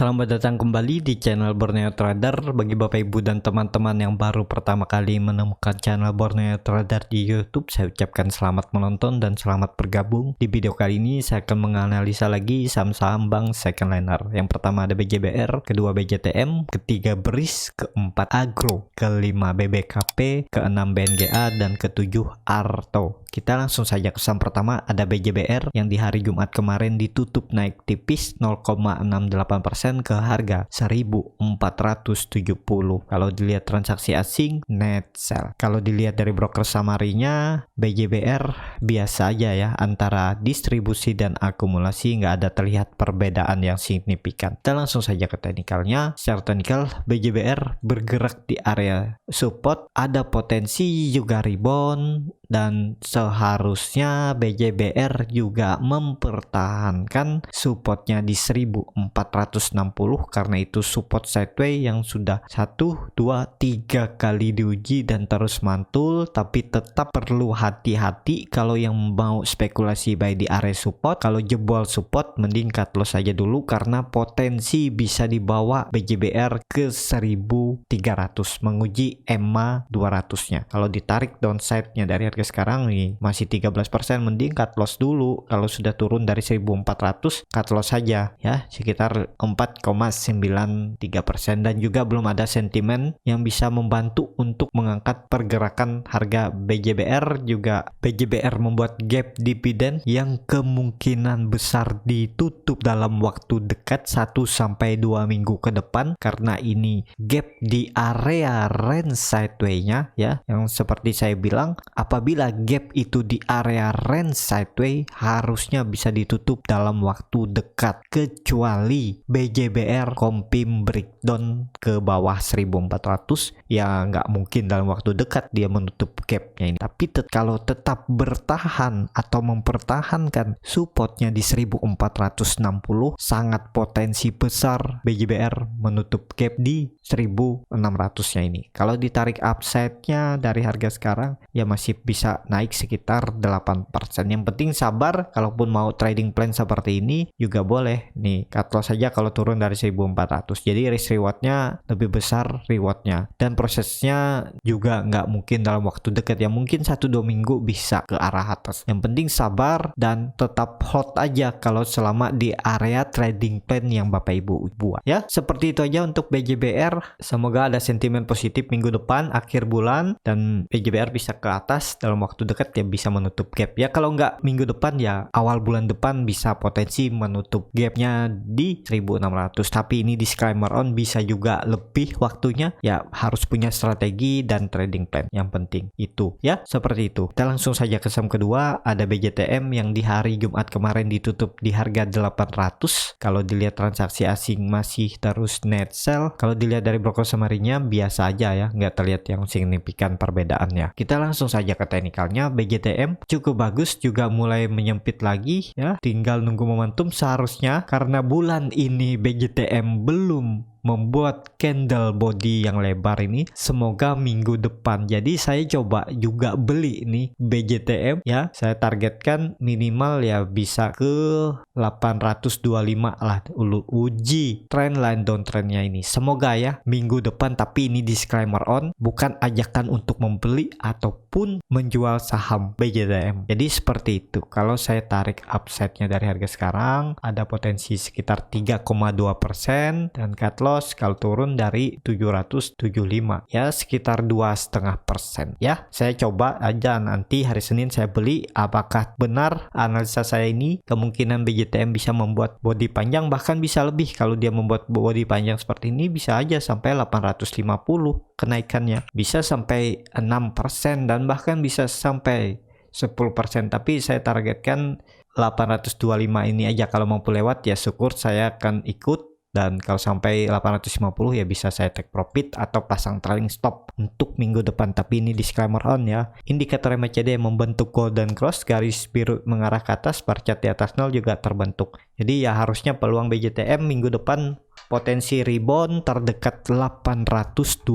Selamat datang kembali di channel Borneo Trader. Bagi Bapak Ibu dan teman-teman yang baru pertama kali menemukan channel Borneo Trader di YouTube, saya ucapkan selamat menonton dan selamat bergabung. Di video kali ini saya akan menganalisa lagi saham-saham bank second liner. Yang pertama ada BJBR, kedua BJTM, ketiga BRIS, keempat Agro, kelima BBKP, keenam BNGA, dan ketujuh Arto. Kita langsung saja ke saham pertama, ada BJBR yang di hari Jumat kemarin ditutup naik tipis 0,68% ke harga 1470. Kalau dilihat transaksi asing, net sell. Kalau dilihat dari broker summary-nya, BJBR biasa aja ya, antara distribusi dan akumulasi nggak ada terlihat perbedaan yang signifikan. Kita langsung saja ke teknikalnya. Secara teknikal, BJBR bergerak di area support, ada potensi juga rebound, dan seharusnya BJBR juga mempertahankan supportnya di 1460 karena itu support sideways yang sudah 1, 2, 3 kali diuji dan terus mantul, tapi tetap perlu hati-hati kalau yang mau spekulasi buy di area support. Kalau jebol support mending cut loss saja dulu karena potensi bisa dibawa BJBR ke 1300 menguji EMA 200-nya. Kalau ditarik downside-nya dari harga sekarang nih masih 13%, mending cut loss dulu. Kalau sudah turun dari 1400 cut loss saja ya, sekitar 4,93%, dan juga belum ada sentimen yang bisa membantu untuk mengangkat pergerakan harga BJBR. Juga BJBR membuat gap dividen yang kemungkinan besar ditutup dalam waktu dekat 1-2 minggu ke depan karena ini gap di area range sideways-nya ya, yang seperti saya bilang apabila gap itu di area range sideways harusnya bisa ditutup dalam waktu dekat, kecuali BJBR confirm breakdown ke bawah 1400 ya nggak mungkin dalam waktu dekat dia menutup gapnya ini. Tapi kalau tetap bertahan atau mempertahankan supportnya di 1460, sangat potensi besar BJBR menutup gap di 1600-nya ini. Kalau ditarik upside-nya dari harga sekarang ya masih bisa naik sekitar 8%. Yang penting sabar, kalaupun mau trading plan seperti ini juga boleh nih cut loss saja kalau turun dari 1400. Jadi risk rewardnya lebih besar rewardnya, dan prosesnya juga nggak mungkin dalam waktu dekat ya, mungkin 1-2 minggu bisa ke arah atas. Yang penting sabar dan tetap hold aja kalau selama di area trading plan yang Bapak Ibu buat ya. Seperti itu aja untuk BJBR. Semoga ada sentimen positif minggu depan akhir bulan dan BJBR bisa ke atas dalam waktu dekat ya, bisa menutup gap ya. Kalau nggak minggu depan ya awal bulan depan bisa potensi menutup gapnya di 1600. Tapi ini disclaimer on, bisa juga lebih waktunya ya, harus punya strategi dan trading plan yang penting itu ya. Seperti itu. Kita langsung saja ke saham kedua, ada BJTM yang di hari Jumat kemarin ditutup di harga 800. Kalau dilihat transaksi asing masih terus net sell. Kalau dilihat dari broker summary-nya biasa aja ya, nggak terlihat yang signifikan perbedaannya. Kita langsung saja ke teknikalnya. BJTM cukup bagus, juga mulai menyempit lagi ya, tinggal nunggu momentum seharusnya karena bulan ini BJTM belum membuat candle body yang lebar ini, semoga minggu depan. Jadi saya coba juga beli nih BJTM ya, saya targetkan minimal ya bisa ke 825 lah uji trendline downtrendnya ini, semoga ya minggu depan. Tapi ini disclaimer on, bukan ajakan untuk membeli ataupun menjual saham BJTM. Jadi seperti itu. Kalau saya tarik upside-nya dari harga sekarang ada potensi sekitar 3,2% dan cut loss kalau turun dari 775 ya sekitar 2,5% ya. Saya coba aja nanti hari Senin saya beli, apakah benar analisa saya ini kemungkinan BJTM bisa membuat body panjang, bahkan bisa lebih. Kalau dia membuat body panjang seperti ini bisa aja sampai 850 kenaikannya, bisa sampai 6% dan bahkan bisa sampai 10%. Tapi saya targetkan 825 ini aja. Kalau mampu lewat ya syukur, saya akan ikut. Dan kalau sampai 850 ya bisa saya take profit atau pasang trailing stop untuk minggu depan. Tapi ini disclaimer on ya. Indikator MACD yang membentuk golden cross, garis biru mengarah ke atas, bar chart di atas 0 juga terbentuk. Jadi ya harusnya peluang BJTM minggu depan potensi rebound terdekat 825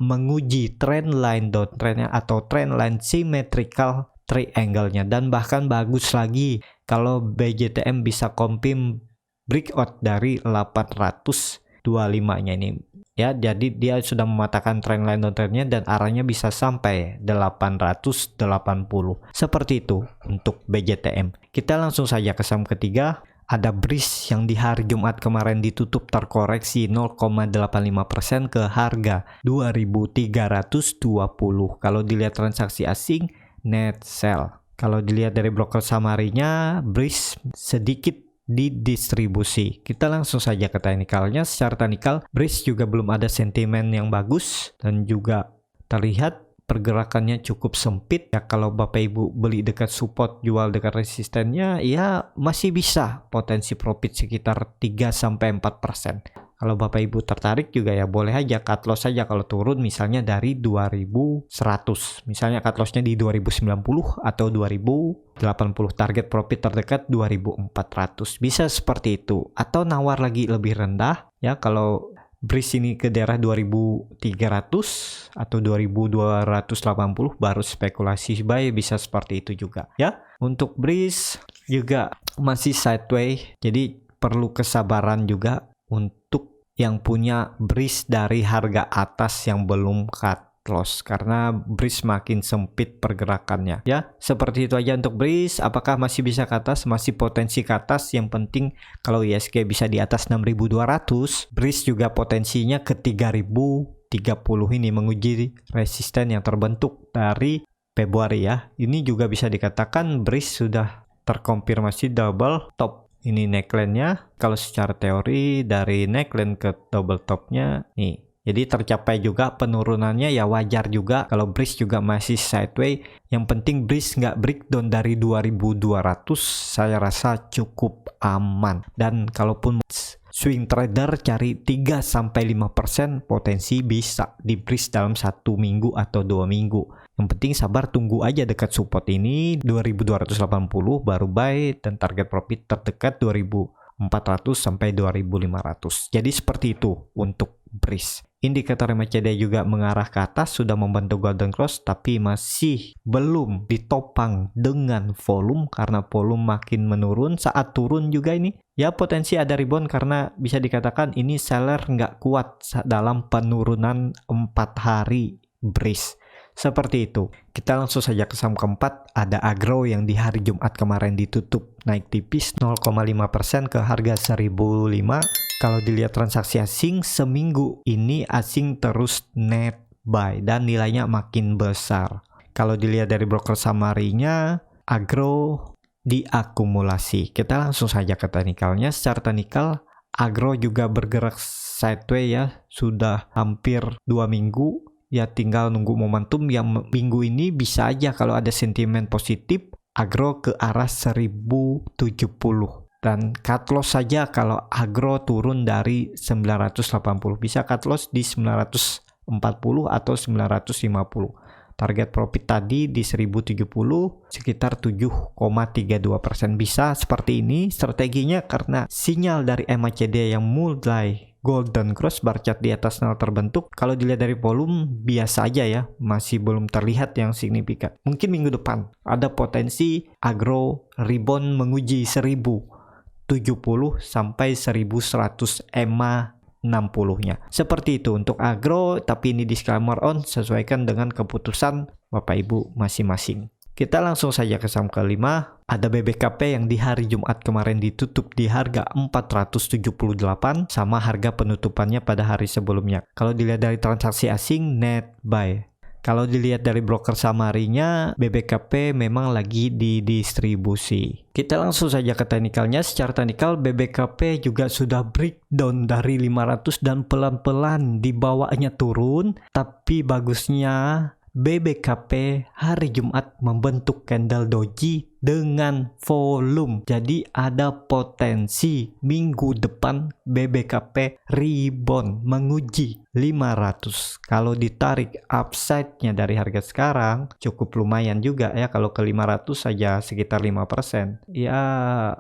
menguji trendline downtrendnya atau trendline symmetrical triangle-nya, dan bahkan bagus lagi kalau BJTM bisa confirm breakout dari 825-nya ini. Ya, jadi dia sudah mematahkan trendline downtrendnya dan arahnya bisa sampai 880. Seperti itu untuk BJTM. Kita langsung saja ke saham ketiga. Ada BRIS yang di hari Jumat kemarin ditutup terkoreksi 0,85% ke harga 2.320. Kalau dilihat transaksi asing, net sell. Kalau dilihat dari broker samarinya, BRIS sedikit didistribusi. Kita langsung saja ke teknikalnya. Secara teknikal, BRIS juga belum ada sentimen yang bagus dan juga terlihat pergerakannya cukup sempit. Ya, kalau Bapak Ibu beli dekat support, jual dekat resistennya, ya masih bisa potensi profit sekitar 3-4%. Kalau Bapak Ibu tertarik juga ya boleh aja cut loss saja kalau turun misalnya dari 2100. Misalnya cut lossnya di 2090 atau 2080, target profit terdekat 2400. Bisa seperti itu. Atau nawar lagi lebih rendah ya, kalau BRIS ini ke daerah 2300 atau 2280 baru spekulasi buy, bisa seperti itu juga ya. Untuk BRIS juga masih sideways, jadi perlu kesabaran juga untuk yang punya BRIS dari harga atas yang belum cut loss, karena BRIS makin sempit pergerakannya ya. Seperti itu aja untuk BRIS. Apakah masih bisa ke atas? Masih potensi ke atas. Yang penting kalau ISG bisa di atas 6.200, BRIS juga potensinya ke 3.030 ini menguji resisten yang terbentuk dari Februari ya. Ini juga bisa dikatakan BRIS sudah terkonfirmasi double top. Ini neckline-nya. Kalau secara teori dari neckline ke double top-nya nih, jadi tercapai juga penurunannya, ya wajar juga kalau BRIS juga masih sideways. Yang penting BRIS nggak breakdown dari 2200, saya rasa cukup aman. Dan kalaupun swing trader cari 3-5% potensi bisa di BRIS dalam 1 minggu atau 2 minggu. Yang penting sabar, tunggu aja dekat support ini 2280 baru buy, dan target profit terdekat 2400 sampai 2500. Jadi seperti itu untuk BRIS. Indikator MACD juga mengarah ke atas, sudah membentuk golden cross, tapi masih belum ditopang dengan volume karena volume makin menurun. Saat turun juga ini ya potensi ada rebound, karena bisa dikatakan ini seller nggak kuat dalam penurunan 4 hari BRIS. Seperti itu. Kita langsung saja ke saham keempat. Ada Agro yang di hari Jumat kemarin ditutup naik tipis 0,5% ke harga 1005. Kalau dilihat transaksi asing seminggu ini, asing terus net buy dan nilainya makin besar. Kalau dilihat dari broker samarinya, Agro diakumulasi. Kita langsung saja ke teknikalnya. Secara teknikal, Agro juga bergerak sideways ya, sudah hampir 2 minggu. Ya tinggal nunggu momentum yang minggu ini bisa aja kalau ada sentimen positif Agro ke arah 1070, dan cut loss saja kalau Agro turun dari 980, bisa cut loss di 940 atau 950. Target profit tadi di 1070, sekitar 7,32%. Bisa seperti ini strateginya karena sinyal dari MACD yang mulai golden cross, bar chart di atas nol terbentuk. Kalau dilihat dari volume biasa aja ya, masih belum terlihat yang signifikan. Mungkin minggu depan ada potensi Agro rebound menguji 1070 sampai 1100 EMA 60-nya. Seperti itu untuk Agro, tapi ini disclaimer on, sesuaikan dengan keputusan Bapak Ibu masing-masing. Kita langsung saja ke saham kelima. Ada BBKP yang di hari Jumat kemarin ditutup di harga 478 sama harga penutupannya pada hari sebelumnya. Kalau dilihat dari transaksi asing, net buy. Kalau dilihat dari broker samarinya, BBKP memang lagi didistribusi. Kita langsung saja ke teknikalnya. Secara teknikal, BBKP juga sudah breakdown dari 500 dan pelan-pelan di bawahnya turun. Tapi bagusnya BBKP hari Jumat membentuk candle doji dengan volume. Jadi ada potensi minggu depan BBKP rebound menguji 500. Kalau ditarik upside-nya dari harga sekarang cukup lumayan juga ya. Kalau ke 500 saja sekitar 5%. Ya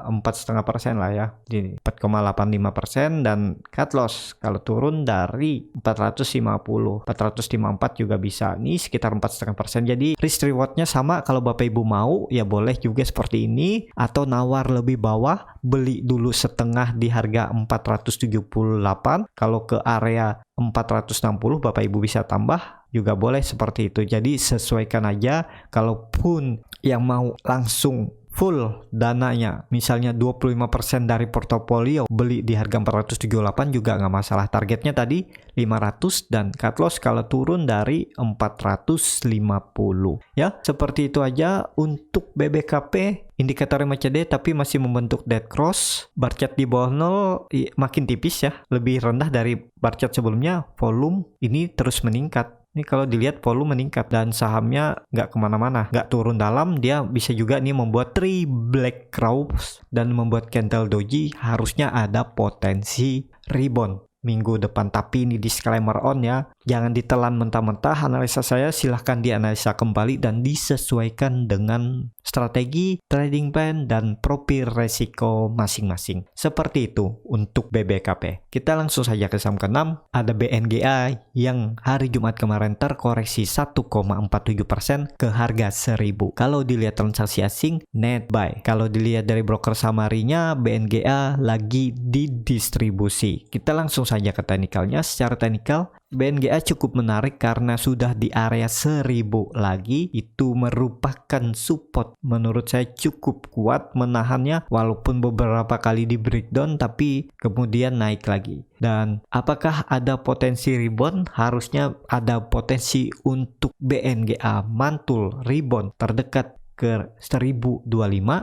4,5% lah ya. Jadi 4,85% dan cut loss kalau turun dari 450, 454 juga bisa. Ini sekitar 4,5%. Jadi risk reward-nya sama. Kalau Bapak Ibu mau ya boleh juga seperti ini atau nawar lebih bawah, beli dulu setengah di harga 478. Kalau ke area 460 Bapak Ibu bisa tambah juga boleh seperti itu. Jadi sesuaikan aja. Kalaupun yang mau langsung full dananya, misalnya 25% dari portofolio beli di harga 478 juga nggak masalah. Targetnya tadi 500 dan cut loss kalau turun dari 450 ya. Seperti itu aja untuk BBKP. Indikator MACD tapi masih membentuk dead cross. Bar chart di bawah 0 makin tipis ya, lebih rendah dari bar chart sebelumnya. Volume ini terus meningkat. Ini kalau dilihat volume meningkat dan sahamnya nggak kemana-mana, nggak turun dalam. Dia bisa juga nih membuat 3 black crows dan membuat candle doji. Harusnya ada potensi rebound minggu depan, tapi ini disclaimer on ya, jangan ditelan mentah-mentah. Analisa saya silahkan dianalisa kembali dan disesuaikan dengan strategi, trading plan, dan profil resiko masing-masing. Seperti itu untuk BBKP. Kita langsung saja ke saham ke-6. Ada BNGA yang hari Jumat kemarin terkoreksi 1,47% ke harga 1000. Kalau dilihat transaksi asing, net buy. Kalau dilihat dari broker samarinya, BNGA lagi didistribusi. Kita langsung saja ke teknikalnya. Secara teknikal, BNGA cukup menarik karena sudah di area 1000 lagi. Itu merupakan support. Menurut saya cukup kuat menahannya walaupun beberapa kali di breakdown tapi kemudian naik lagi. Dan apakah ada potensi rebound? Harusnya ada potensi untuk BNGA mantul rebound terdekat ke 1025,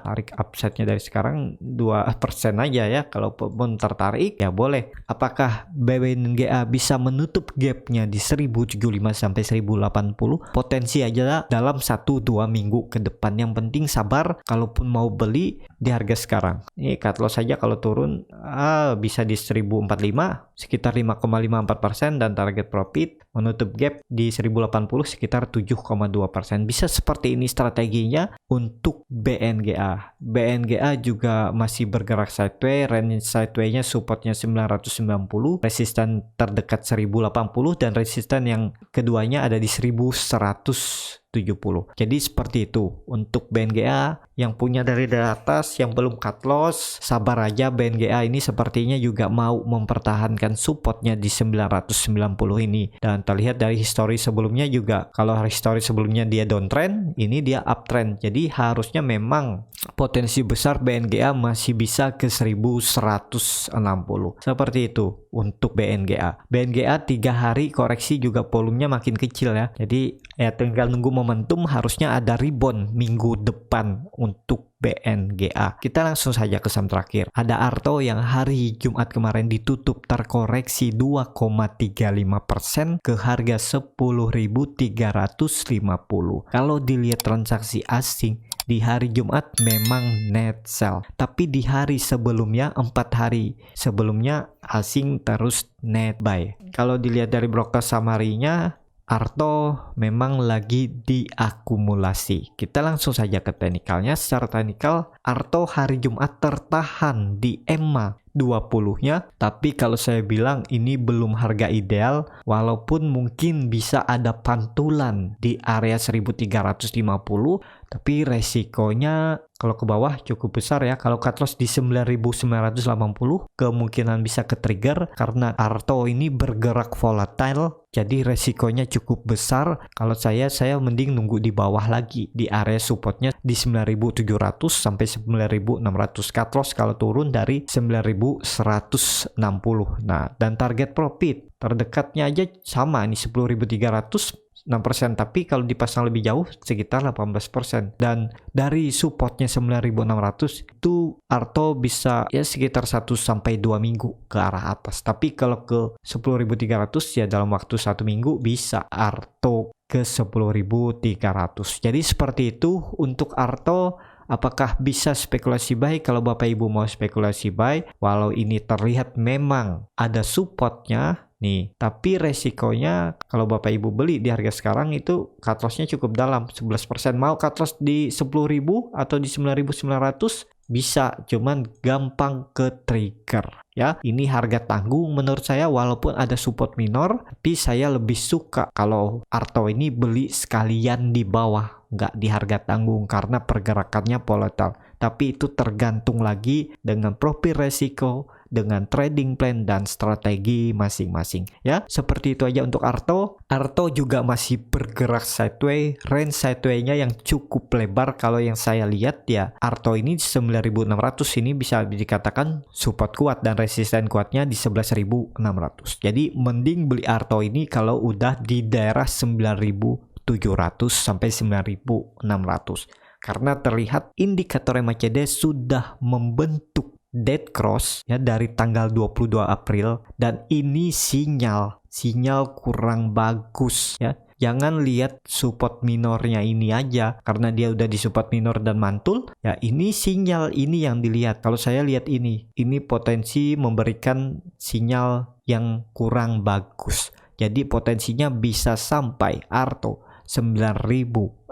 tarik upside-nya dari sekarang 2% aja ya. Kalau pun tertarik ya boleh. Apakah BNGA bisa menutup gap-nya di 1075 sampai 1080? Potensi aja dalam 1-2 minggu ke depan. Yang penting sabar kalaupun mau beli di harga sekarang. Ini cut loss saja kalau turun bisa di 1045 sekitar 5,54% dan target profit menutup gap di 1080 sekitar 7,2%. Bisa seperti ini strateginya untuk BNGA. BNGA juga masih bergerak sideways, range sideways-nya supportnya 990, resisten terdekat 1080 dan resisten yang keduanya ada di 1170. Jadi seperti itu untuk BNGA. Yang punya dari atas yang belum cut loss, sabar aja. BNGA ini sepertinya juga mau mempertahankan supportnya di 990 ini. Dan terlihat dari histori sebelumnya juga, kalau histori sebelumnya dia downtrend, ini dia uptrend. Jadi harusnya memang potensi besar BNGA masih bisa ke 1160. Seperti itu untuk BNGA. BNGA 3 hari koreksi juga volumenya makin kecil ya. Jadi ya tinggal nunggu momentum, harusnya ada rebound minggu depan untuk BNGA. Kita langsung saja ke saham terakhir. Ada Arto yang hari Jumat kemarin ditutup terkoreksi 2,35% ke harga 10.350. Kalau dilihat transaksi asing di hari Jumat memang net sell. Tapi di hari sebelumnya, 4 hari sebelumnya asing terus net buy. Kalau dilihat dari broker samarinya, Arto memang lagi diakumulasi. Kita langsung saja ke teknikalnya. Secara teknikal, Arto hari Jumat tertahan di EMA 20-nya, tapi kalau saya bilang ini belum harga ideal, walaupun mungkin bisa ada pantulan di area 1350, tapi resikonya kalau ke bawah cukup besar ya. Kalau cut loss di 9.980 kemungkinan bisa ke trigger karena Arto ini bergerak volatile, jadi resikonya cukup besar. Kalau saya mending nunggu di bawah lagi di area supportnya di 9.700 sampai 9.600. Cut loss kalau turun dari 9.160. Nah, dan target profit terdekatnya aja sama ini 10.300, 6%, tapi kalau dipasang lebih jauh sekitar 18%. Dan dari supportnya 9.600 itu Arto bisa ya sekitar 1-2 minggu ke arah atas. Tapi kalau ke 10.300 ya dalam waktu 1 minggu bisa Arto ke 10.300. Jadi seperti itu untuk Arto. Apakah bisa spekulasi buy? Kalau Bapak Ibu mau spekulasi buy, walau ini terlihat memang ada supportnya nih. Tapi resikonya kalau Bapak Ibu beli di harga sekarang itu cut loss-nya cukup dalam, 11%. Mau cut loss di 10.000 atau di 9.900 bisa, cuman gampang ke trigger ya. Ini harga tanggung menurut saya, walaupun ada support minor, tapi saya lebih suka kalau Arto ini beli sekalian di bawah, nggak di harga tanggung, karena pergerakannya volatile. Tapi itu tergantung lagi dengan profil resiko, dengan trading plan dan strategi masing-masing ya. Seperti itu aja untuk Arto. Arto juga masih bergerak sideways, range sideways-nya yang cukup lebar. Kalau yang saya lihat ya, Arto ini 9.600 ini bisa dikatakan support kuat dan resisten kuatnya di 11.600. Jadi mending beli Arto ini kalau udah di daerah 9.700 sampai 9.600. Karena terlihat indikator MACD sudah membentuk dead cross ya dari tanggal 22 April, dan ini sinyal kurang bagus ya. Jangan lihat support minornya ini aja, karena dia udah di support minor dan mantul ya. Ini sinyal ini yang dilihat. Kalau saya lihat ini potensi memberikan sinyal yang kurang bagus. Jadi potensinya bisa sampai Arto 9.600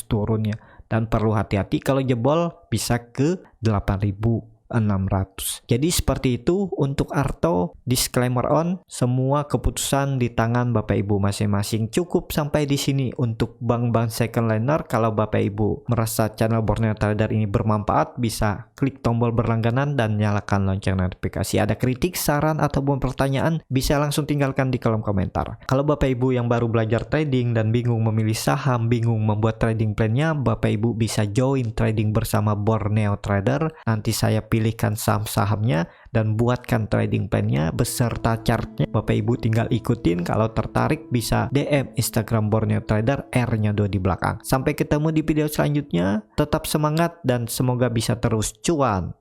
turunnya, dan perlu hati-hati kalau jebol bisa ke 8.600. Jadi seperti itu untuk Arto. Disclaimer on, semua keputusan di tangan Bapak Ibu masing-masing. Cukup sampai di sini untuk bank-bank second liner. Kalau Bapak Ibu merasa channel Borneo Trader ini bermanfaat, bisa klik tombol berlangganan dan nyalakan lonceng notifikasi. Ada kritik, saran, ataupun pertanyaan, bisa langsung tinggalkan di kolom komentar. Kalau Bapak Ibu yang baru belajar trading dan bingung memilih saham, bingung membuat trading plan-nya, Bapak Ibu bisa join trading bersama Borneo Trader. Nanti saya pilihkan saham-sahamnya dan buatkan trading plan-nya beserta chartnya. Bapak Ibu tinggal ikutin. Kalau tertarik bisa DM Instagram Borneo Trader, R-nya 2 di belakang. Sampai ketemu di video selanjutnya. Tetap semangat dan semoga bisa terus cuan.